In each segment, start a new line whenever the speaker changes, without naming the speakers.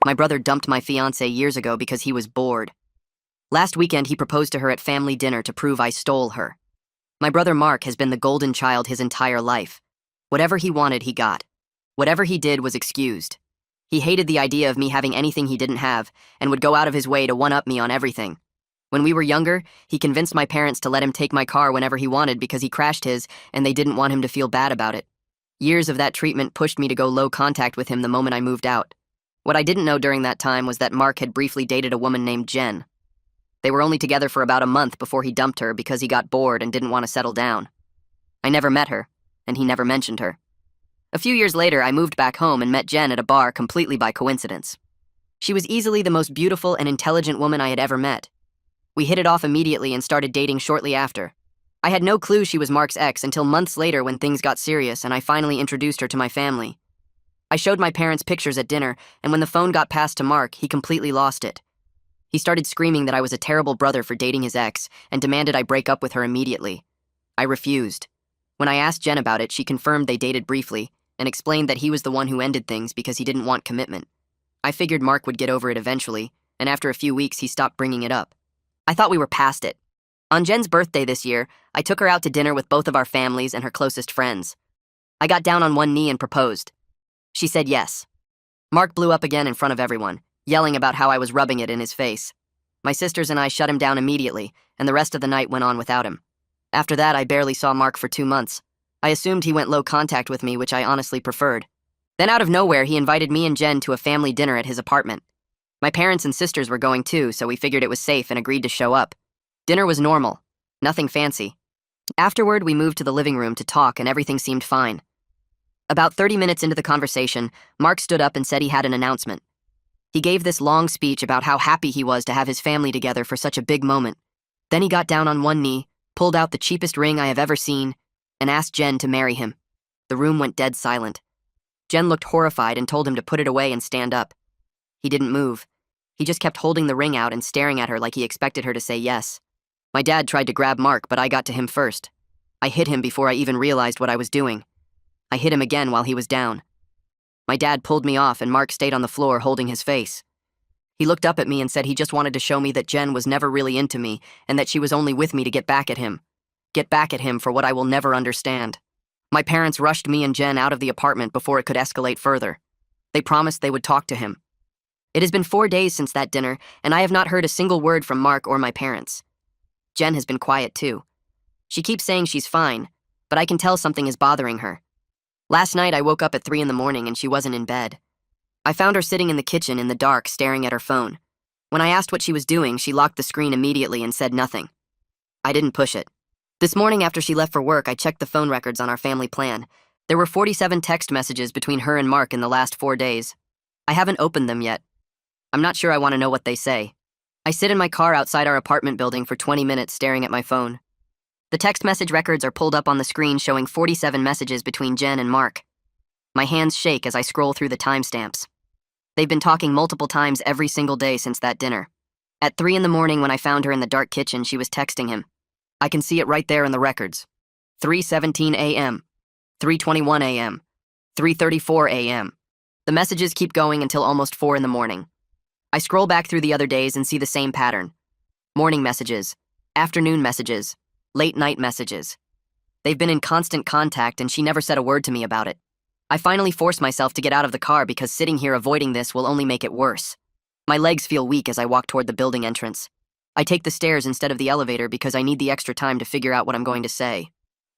My brother dumped my fiancée years ago because he was bored. Last weekend, he proposed to her at family dinner to prove I stole her. My brother Mark has been the golden child his entire life. Whatever he wanted, he got. Whatever he did was excused. He hated the idea of me having anything he didn't have and would go out of his way to one-up me on everything. When we were younger, he convinced my parents to let him take my car whenever he wanted because he crashed his and they didn't want him to feel bad about it. Years of that treatment pushed me to go low contact with him the moment I moved out. What I didn't know during that time was that Mark had briefly dated a woman named Jen. They were only together for about a month before he dumped her because he got bored and didn't want to settle down. I never met her, and he never mentioned her. A few years later, I moved back home and met Jen at a bar completely by coincidence. She was easily the most beautiful and intelligent woman I had ever met. We hit it off immediately and started dating shortly after. I had no clue she was Mark's ex until months later when things got serious and I finally introduced her to my family. I showed my parents pictures at dinner, and when the phone got passed to Mark, he completely lost it. He started screaming that I was a terrible brother for dating his ex and demanded I break up with her immediately. I refused. When I asked Jen about it, she confirmed they dated briefly and explained that he was the one who ended things because he didn't want commitment. I figured Mark would get over it eventually, and after a few weeks, he stopped bringing it up. I thought we were past it. On Jen's birthday this year, I took her out to dinner with both of our families and her closest friends. I got down on one knee and proposed. She said yes. Mark blew up again in front of everyone, yelling about how I was rubbing it in his face. My sisters and I shut him down immediately, and the rest of the night went on without him. After that, I barely saw Mark for 2 months. I assumed he went low contact with me, which I honestly preferred. Then out of nowhere, he invited me and Jen to a family dinner at his apartment. My parents and sisters were going too, so we figured it was safe and agreed to show up. Dinner was normal, nothing fancy. Afterward, we moved to the living room to talk and everything seemed fine. About 30 minutes into the conversation, Mark stood up and said he had an announcement. He gave this long speech about how happy he was to have his family together for such a big moment. Then he got down on one knee, pulled out the cheapest ring I have ever seen, and asked Jen to marry him. The room went dead silent. Jen looked horrified and told him to put it away and stand up. He didn't move. He just kept holding the ring out and staring at her like he expected her to say yes. My dad tried to grab Mark, but I got to him first. I hit him before I even realized what I was doing. I hit him again while he was down. My dad pulled me off and Mark stayed on the floor holding his face. He looked up at me and said he just wanted to show me that Jen was never really into me and that she was only with me to get back at him. Get back at him for what I will never understand. My parents rushed me and Jen out of the apartment before it could escalate further. They promised they would talk to him. It has been 4 days since that dinner, and I have not heard a single word from Mark or my parents. Jen has been quiet too. She keeps saying she's fine, but I can tell something is bothering her. Last night I woke up at 3 in the morning and she wasn't in bed. I found her sitting in the kitchen in the dark staring at her phone. When I asked what she was doing, she locked the screen immediately and said nothing. I didn't push it. This morning after she left for work, I checked the phone records on our family plan. There were 47 text messages between her and Mark in the last 4 days. I haven't opened them yet. I'm not sure I want to know what they say. I sit in my car outside our apartment building for 20 minutes staring at my phone. The text message records are pulled up on the screen showing 47 messages between Jen and Mark. My hands shake as I scroll through the timestamps. They've been talking multiple times every single day since that dinner. At 3 in the morning when I found her in the dark kitchen, she was texting him. I can see it right there in the records. 3:17 a.m., 3:21 a.m., 3:34 a.m. The messages keep going until almost 4 in the morning. I scroll back through the other days and see the same pattern. Morning messages, afternoon messages, late night messages. They've been in constant contact and she never said a word to me about it. I finally force myself to get out of the car because sitting here avoiding this will only make it worse. My legs feel weak as I walk toward the building entrance. I take the stairs instead of the elevator because I need the extra time to figure out what I'm going to say.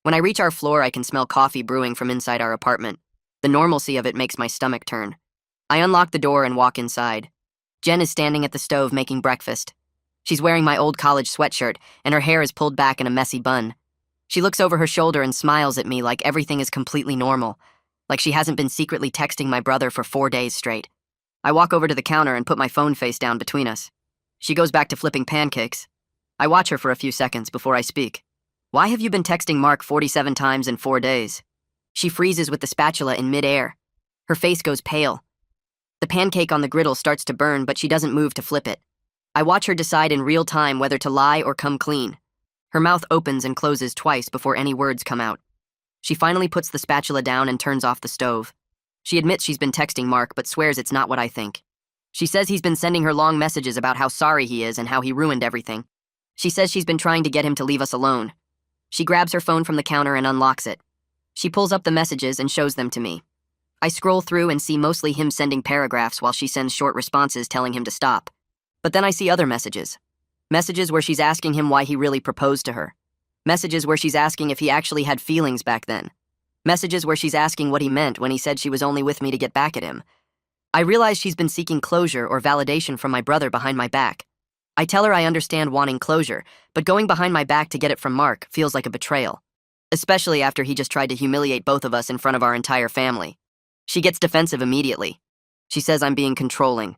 When I reach our floor, I can smell coffee brewing from inside our apartment. The normalcy of it makes my stomach turn. I unlock the door and walk inside. Jen is standing at the stove making breakfast. She's wearing my old college sweatshirt, and her hair is pulled back in a messy bun. She looks over her shoulder and smiles at me like everything is completely normal, like she hasn't been secretly texting my brother for 4 days straight. I walk over to the counter and put my phone face down between us. She goes back to flipping pancakes. I watch her for a few seconds before I speak. Why have you been texting Mark 47 times in 4 days? She freezes with the spatula in midair. Her face goes pale. The pancake on the griddle starts to burn, but she doesn't move to flip it. I watch her decide in real time whether to lie or come clean. Her mouth opens and closes twice before any words come out. She finally puts the spatula down and turns off the stove. She admits she's been texting Mark, but swears it's not what I think. She says he's been sending her long messages about how sorry he is and how he ruined everything. She says she's been trying to get him to leave us alone. She grabs her phone from the counter and unlocks it. She pulls up the messages and shows them to me. I scroll through and see mostly him sending paragraphs while she sends short responses telling him to stop. But then I see other messages. Messages where she's asking him why he really proposed to her. Messages where she's asking if he actually had feelings back then. Messages where she's asking what he meant when he said she was only with me to get back at him. I realize she's been seeking closure or validation from my brother behind my back. I tell her I understand wanting closure, but going behind my back to get it from Mark feels like a betrayal. Especially after he just tried to humiliate both of us in front of our entire family. She gets defensive immediately. She says I'm being controlling.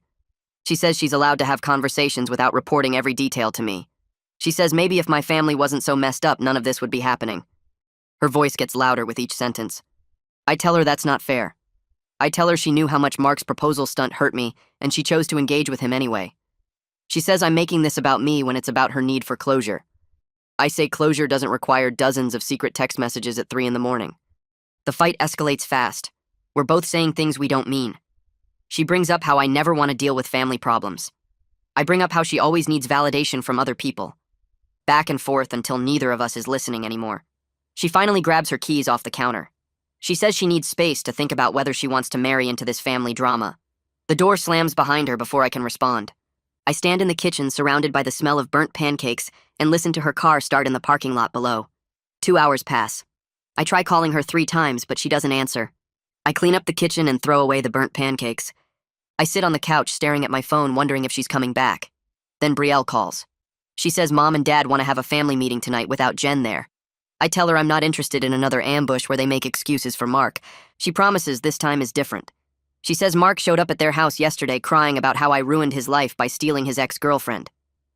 She says she's allowed to have conversations without reporting every detail to me. She says maybe if my family wasn't so messed up, none of this would be happening. Her voice gets louder with each sentence. I tell her that's not fair. I tell her she knew how much Mark's proposal stunt hurt me, and she chose to engage with him anyway. She says I'm making this about me when it's about her need for closure. I say closure doesn't require dozens of secret text messages at 3 in the morning. The fight escalates fast. We're both saying things we don't mean. She brings up how I never want to deal with family problems. I bring up how she always needs validation from other people. Back and forth until neither of us is listening anymore. She finally grabs her keys off the counter. She says she needs space to think about whether she wants to marry into this family drama. The door slams behind her before I can respond. I stand in the kitchen surrounded by the smell of burnt pancakes and listen to her car start in the parking lot below. 2 hours pass. I try calling her 3 times, but she doesn't answer. I clean up the kitchen and throw away the burnt pancakes. I sit on the couch staring at my phone, wondering if she's coming back. Then Brielle calls. She says Mom and Dad want to have a family meeting tonight without Jen there. I tell her I'm not interested in another ambush where they make excuses for Mark. She promises this time is different. She says Mark showed up at their house yesterday crying about how I ruined his life by stealing his ex-girlfriend.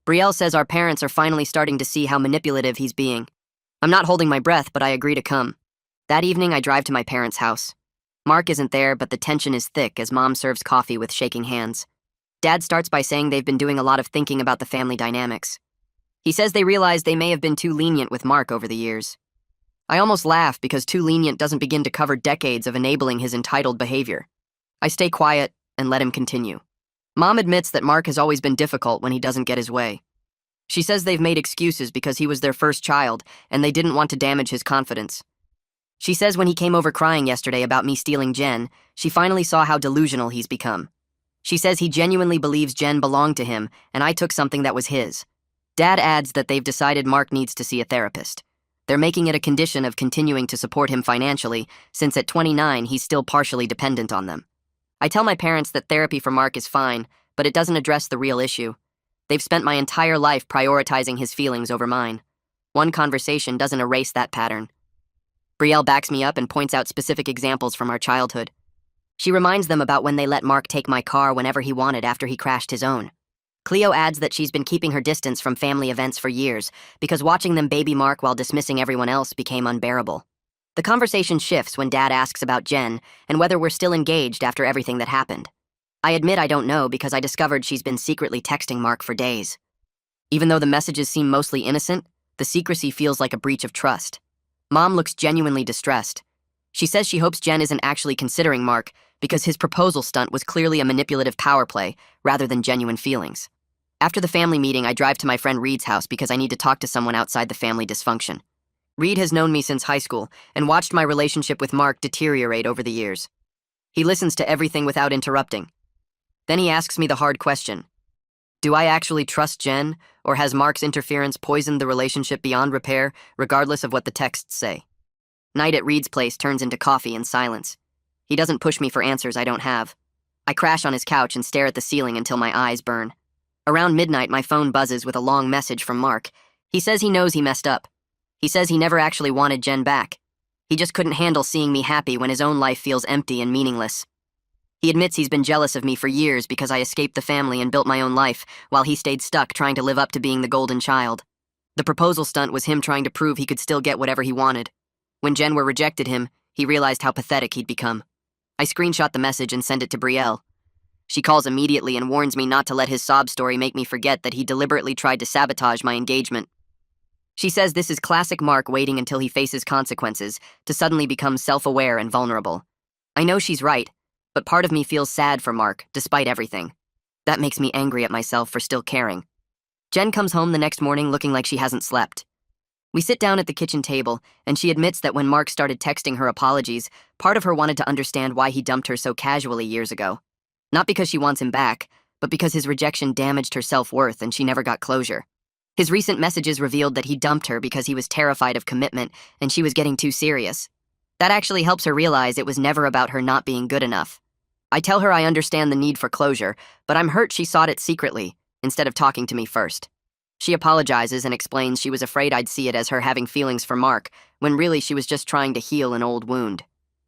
Brielle says our parents are finally starting to see how manipulative he's being. I'm not holding my breath, but I agree to come. That evening, I drive to my parents' house. Mark isn't there, but the tension is thick as Mom serves coffee with shaking hands. Dad starts by saying they've been doing a lot of thinking about the family dynamics. He says they realize they may have been too lenient with Mark over the years. I almost laugh because too lenient doesn't begin to cover decades of enabling his entitled behavior. I stay quiet and let him continue. Mom admits that Mark has always been difficult when he doesn't get his way. She says they've made excuses because he was their first child and they didn't want to damage his confidence. She says when he came over crying yesterday about me stealing Jen, she finally saw how delusional he's become. She says he genuinely believes Jen belonged to him and I took something that was his. Dad adds that they've decided Mark needs to see a therapist. They're making it a condition of continuing to support him financially, since at 29 he's still partially dependent on them. I tell my parents that therapy for Mark is fine, but it doesn't address the real issue. They've spent my entire life prioritizing his feelings over mine. One conversation doesn't erase that pattern. Brielle backs me up and points out specific examples from our childhood. She reminds them about when they let Mark take my car whenever he wanted after he crashed his own. Cleo adds that she's been keeping her distance from family events for years because watching them baby Mark while dismissing everyone else became unbearable. The conversation shifts when Dad asks about Jen and whether we're still engaged after everything that happened. I admit I don't know because I discovered she's been secretly texting Mark for days. Even though the messages seem mostly innocent, the secrecy feels like a breach of trust. Mom looks genuinely distressed. She says she hopes Jen isn't actually considering Mark because his proposal stunt was clearly a manipulative power play rather than genuine feelings. After the family meeting, I drive to my friend Reed's house because I need to talk to someone outside the family dysfunction. Reed has known me since high school and watched my relationship with Mark deteriorate over the years. He listens to everything without interrupting. Then he asks me the hard question. Do I actually trust Jen, or has Mark's interference poisoned the relationship beyond repair, regardless of what the texts say? Night at Reed's place turns into coffee and silence. He doesn't push me for answers I don't have. I crash on his couch and stare at the ceiling until my eyes burn. Around midnight, my phone buzzes with a long message from Mark. He says he knows he messed up. He says he never actually wanted Jen back. He just couldn't handle seeing me happy when his own life feels empty and meaningless. He admits he's been jealous of me for years because I escaped the family and built my own life, while he stayed stuck trying to live up to being the golden child. The proposal stunt was him trying to prove he could still get whatever he wanted. When Jen rejected him, he realized how pathetic he'd become. I screenshot the message and send it to Brielle. She calls immediately and warns me not to let his sob story make me forget that he deliberately tried to sabotage my engagement. She says this is classic Mark waiting until he faces consequences to suddenly become self-aware and vulnerable. I know she's right, but part of me feels sad for Mark, despite everything. That makes me angry at myself for still caring. Jen comes home the next morning looking like she hasn't slept. We sit down at the kitchen table, and she admits that when Mark started texting her apologies, part of her wanted to understand why he dumped her so casually years ago. Not because she wants him back, but because his rejection damaged her self-worth and she never got closure. His recent messages revealed that he dumped her because he was terrified of commitment and she was getting too serious. That actually helps her realize it was never about her not being good enough. I tell her I understand the need for closure, but I'm hurt she sought it secretly, instead of talking to me first. She apologizes and explains she was afraid I'd see it as her having feelings for Mark, when really she was just trying to heal an old wound.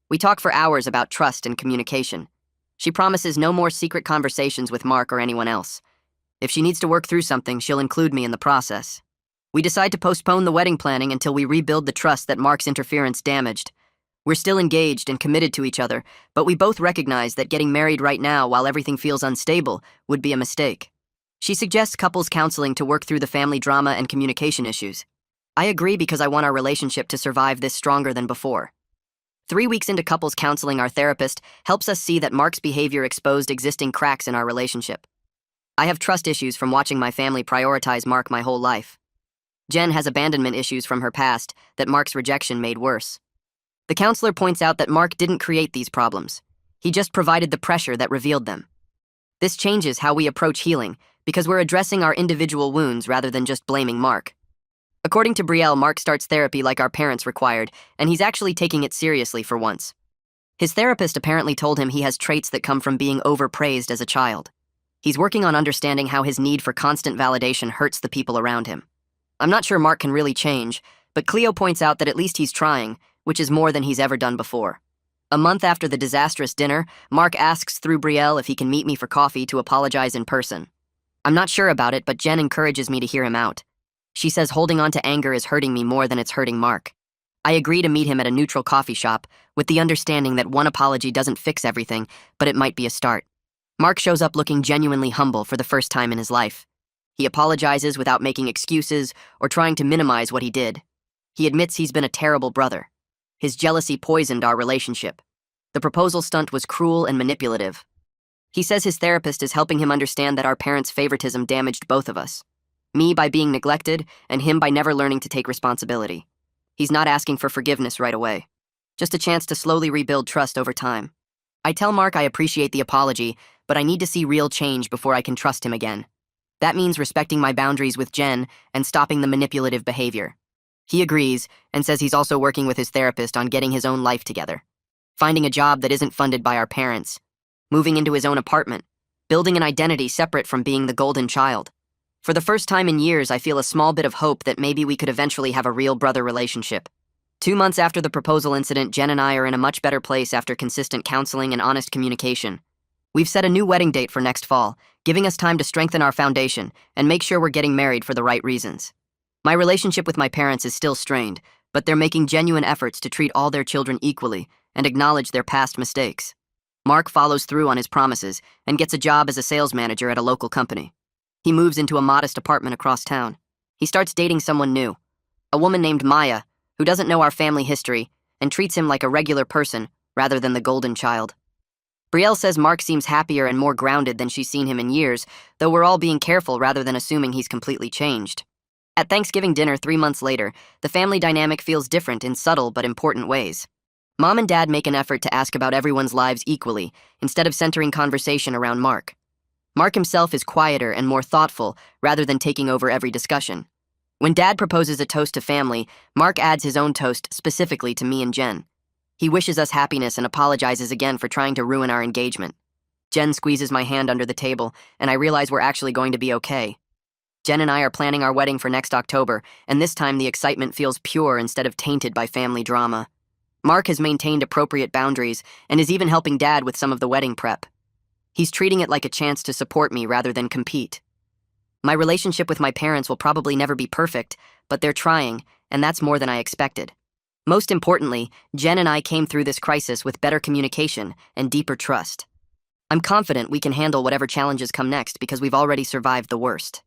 We talk for hours about trust and communication. She promises no more secret conversations with Mark or anyone else. If she needs to work through something, she'll include me in the process. We decide to postpone the wedding planning until we rebuild the trust that Mark's interference damaged. We're still engaged and committed to each other, but we both recognize that getting married right now while everything feels unstable would be a mistake. She suggests couples counseling to work through the family drama and communication issues. I agree because I want our relationship to survive this stronger than before. 3 weeks into couples counseling, our therapist helps us see that Mark's behavior exposed existing cracks in our relationship. I have trust issues from watching my family prioritize Mark my whole life. Jen has abandonment issues from her past that Mark's rejection made worse. The counselor points out that Mark didn't create these problems. He just provided the pressure that revealed them. This changes how we approach healing, because we're addressing our individual wounds rather than just blaming Mark. According to Brielle, Mark starts therapy like our parents required, and he's actually taking it seriously for once. His therapist apparently told him he has traits that come from being overpraised as a child. He's working on understanding how his need for constant validation hurts the people around him. I'm not sure Mark can really change, but Cleo points out that at least he's trying, which is more than he's ever done before. A month after the disastrous dinner, Mark asks through Brielle if he can meet me for coffee to apologize in person. I'm not sure about it, but Jen encourages me to hear him out. She says holding on to anger is hurting me more than it's hurting Mark. I agree to meet him at a neutral coffee shop, with the understanding that one apology doesn't fix everything, but it might be a start. Mark shows up looking genuinely humble for the first time in his life. He apologizes without making excuses or trying to minimize what he did. He admits he's been a terrible brother. His jealousy poisoned our relationship. The proposal stunt was cruel and manipulative. He says his therapist is helping him understand that our parents' favoritism damaged both of us. Me by being neglected, and him by never learning to take responsibility. He's not asking for forgiveness right away. Just a chance to slowly rebuild trust over time. I tell Mark I appreciate the apology, but I need to see real change before I can trust him again. That means respecting my boundaries with Jen and stopping the manipulative behavior. He agrees and says he's also working with his therapist on getting his own life together. Finding a job that isn't funded by our parents. Moving into his own apartment, building an identity separate from being the golden child. For the first time in years, I feel a small bit of hope that maybe we could eventually have a real brother relationship. 2 months after the proposal incident, Jen and I are in a much better place after consistent counseling and honest communication. We've set a new wedding date for next fall, giving us time to strengthen our foundation and make sure we're getting married for the right reasons. My relationship with my parents is still strained, but they're making genuine efforts to treat all their children equally and acknowledge their past mistakes. Mark follows through on his promises and gets a job as a sales manager at a local company. He moves into a modest apartment across town. He starts dating someone new, a woman named Maya, who doesn't know our family history and treats him like a regular person rather than the golden child. Brielle says Mark seems happier and more grounded than she's seen him in years, though we're all being careful rather than assuming he's completely changed. At Thanksgiving dinner 3 months later, the family dynamic feels different in subtle but important ways. Mom and Dad make an effort to ask about everyone's lives equally, instead of centering conversation around Mark. Mark himself is quieter and more thoughtful, rather than taking over every discussion. When Dad proposes a toast to family, Mark adds his own toast specifically to me and Jen. He wishes us happiness and apologizes again for trying to ruin our engagement. Jen squeezes my hand under the table, and I realize we're actually going to be okay. Jen and I are planning our wedding for next October, and this time the excitement feels pure instead of tainted by family drama. Mark has maintained appropriate boundaries and is even helping Dad with some of the wedding prep. He's treating it like a chance to support me rather than compete. My relationship with my parents will probably never be perfect, but they're trying, and that's more than I expected. Most importantly, Jen and I came through this crisis with better communication and deeper trust. I'm confident we can handle whatever challenges come next because we've already survived the worst.